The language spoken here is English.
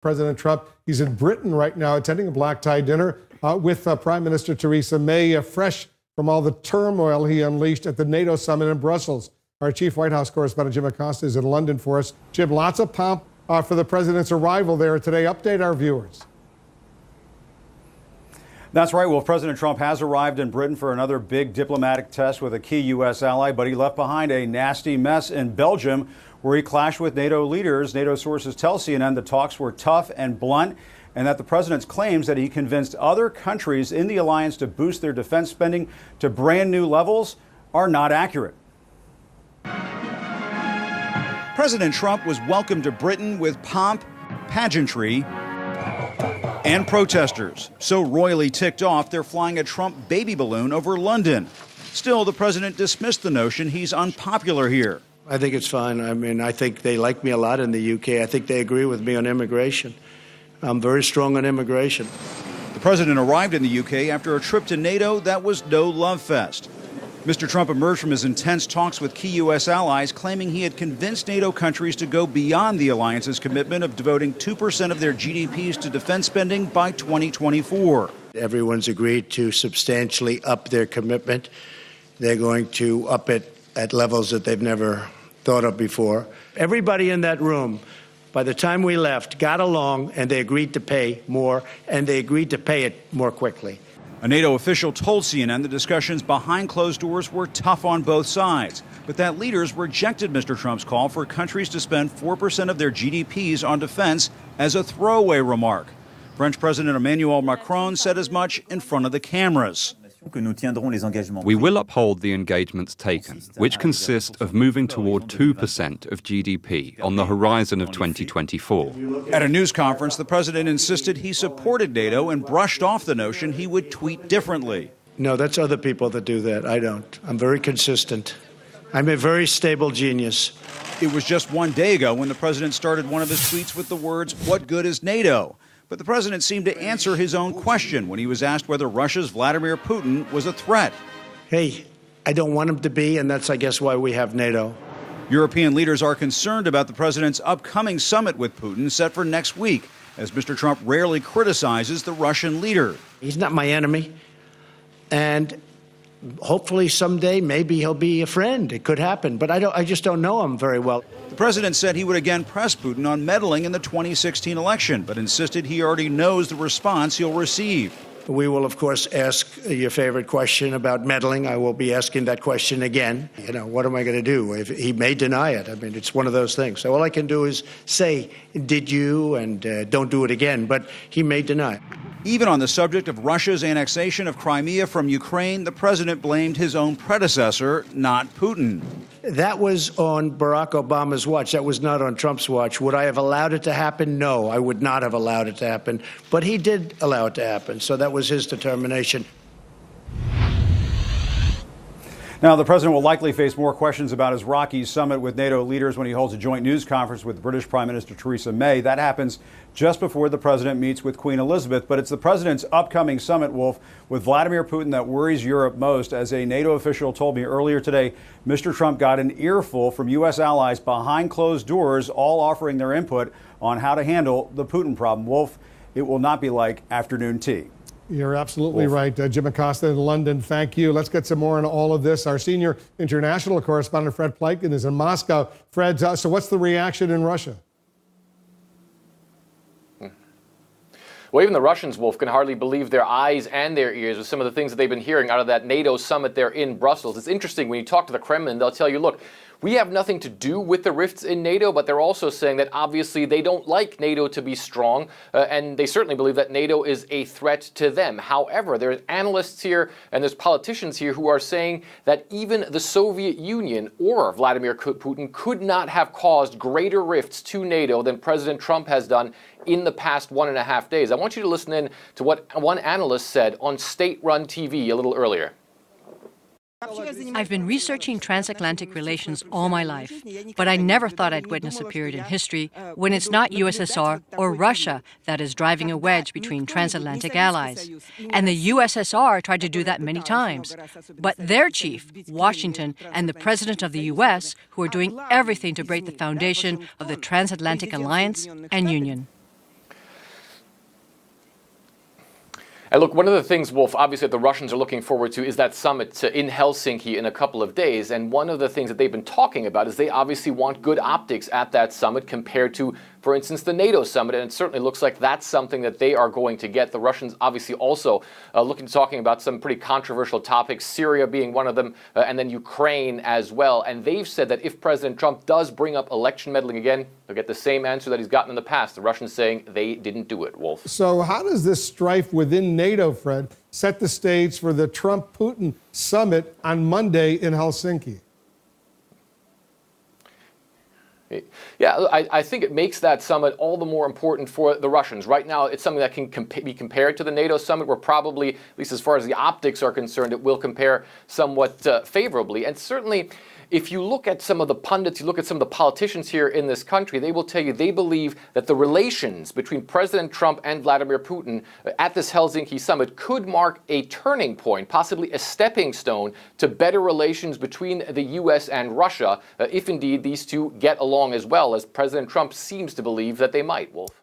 President Trump. He's in Britain right now attending a black tie dinner with Prime Minister Theresa May, fresh from all the turmoil he unleashed at the NATO summit in Brussels. Our chief White House correspondent, Jim Acosta, is in London for us. Jim, lots of pomp for the president's arrival there today. Update our viewers. That's right. Well, President Trump has arrived in Britain for another big diplomatic test with a key U.S. ally, but he left behind a nasty mess in Belgium where he clashed with NATO leaders. NATO sources tell CNN the talks were tough and blunt, and that the president's claims that he convinced other countries in the alliance to boost their defense spending to brand new levels are not accurate. President Trump was welcomed to Britain with pomp, pageantry, and protesters. So royally ticked off, they're flying a Trump baby balloon over London. Still, the president dismissed the notion he's unpopular here. I think it's fine. I mean, I think they like me a lot in the UK. I think they agree with me on immigration. I'm very strong on immigration. The president arrived in the UK after a trip to NATO that was no love fest. Mr. Trump emerged from his intense talks with key U.S. allies, claiming he had convinced NATO countries to go beyond the alliance's commitment of devoting 2% of their GDPs to defense spending by 2024. Everyone's agreed to substantially up their commitment. They're going to up it at levels that they've never thought of before. Everybody in that room, by the time we left, got along, and they agreed to pay more, and they agreed to pay it more quickly. A NATO official told CNN the discussions behind closed doors were tough on both sides, but that leaders rejected Mr. Trump's call for countries to spend 4% of their GDPs on defense as a throwaway remark. French President Emmanuel Macron said as much in front of the cameras. We will uphold the engagements taken, which consist of moving toward 2% of GDP on the horizon of 2024. At a news conference, the president insisted he supported NATO and brushed off the notion he would tweet differently. No, that's other people that do that. I don't. I'm very consistent. I'm a very stable genius. It was just one day ago when the president started one of his tweets with the words, "What good is NATO?" But the president seemed to answer his own question when he was asked whether Russia's Vladimir Putin was a threat. Hey, I don't want him to be, and that's, I guess, why we have NATO. European leaders are concerned about the president's upcoming summit with Putin set for next week, as Mr. Trump rarely criticizes the Russian leader. He's not my enemy, and hopefully someday maybe he'll be a friend. It could happen, but I just don't know him very well. The president said he would again press Putin on meddling in the 2016 election, but insisted he already knows the response he'll receive. We will, of course, ask your favorite question about meddling. I will be asking that question again. You know, what am I going to do? If he may deny it. I mean, it's one of those things. So all I can do is say, did you, and don't do it again. But he may deny it. Even on the subject of Russia's annexation of Crimea from Ukraine, the president blamed his own predecessor, not Putin. That was on Barack Obama's watch. That was not on Trump's watch. Would I have allowed it to happen? No, I would not have allowed it to happen. But he did allow it to happen, so that was his determination. Now, the president will likely face more questions about his rocky summit with NATO leaders when he holds a joint news conference with British Prime Minister Theresa May. That happens just before the president meets with Queen Elizabeth. But it's the president's upcoming summit, Wolf, with Vladimir Putin that worries Europe most. As a NATO official told me earlier today, Mr. Trump got an earful from U.S. allies behind closed doors, all offering their input on how to handle the Putin problem. Wolf, it will not be like afternoon tea. You're absolutely right. Jim Acosta in London, thank you. Let's get some more on all of this. Our senior international correspondent, Fred Pleitgen, is in Moscow. Fred, so what's the reaction in Russia? Well, even the Russians, Wolf, can hardly believe their eyes and their ears with some of the things that they've been hearing out of that NATO summit there in Brussels. It's interesting, when you talk to the Kremlin, they'll tell you, look, we have nothing to do with the rifts in NATO, but they're also saying that obviously they don't like NATO to be strong, and they certainly believe that NATO is a threat to them. However, there's analysts here and there's politicians here who are saying that even the Soviet Union or Vladimir Putin could not have caused greater rifts to NATO than President Trump has done in the past 1.5 days. I want you to listen in to what one analyst said on state-run TV a little earlier. I've been researching transatlantic relations all my life, but I never thought I'd witness a period in history when it's not USSR or Russia that is driving a wedge between transatlantic allies. And the USSR tried to do that many times. But their chief, Washington, and the President of the US, who are doing everything to break the foundation of the transatlantic alliance and union. And look, one of the things, Wolf, obviously that the Russians are looking forward to is that summit in Helsinki in a couple of days. And one of the things that they've been talking about is they obviously want good optics at that summit compared to, for instance, the NATO summit. And it certainly looks like that's something that they are going to get. The Russians obviously also talking about some pretty controversial topics, Syria being one of them, and then Ukraine as well. And they've said that if President Trump does bring up election meddling again, they'll get the same answer that he's gotten in the past. The Russians saying they didn't do it, Wolf. So how does this strife within NATO, Fred, set the stage for the Trump-Putin summit on Monday in Helsinki? Yeah, I think it makes that summit all the more important for the Russians. Right now, it's something that can be compared to the NATO summit, where probably, at least as far as the optics are concerned, it will compare somewhat favorably. And certainly, if you look at some of the pundits, you look at some of the politicians here in this country, they will tell you they believe that the relations between President Trump and Vladimir Putin at this Helsinki summit could mark a turning point, possibly a stepping stone to better relations between the U.S. and Russia, if indeed these two get along as well as President Trump seems to believe that they might, Wolf.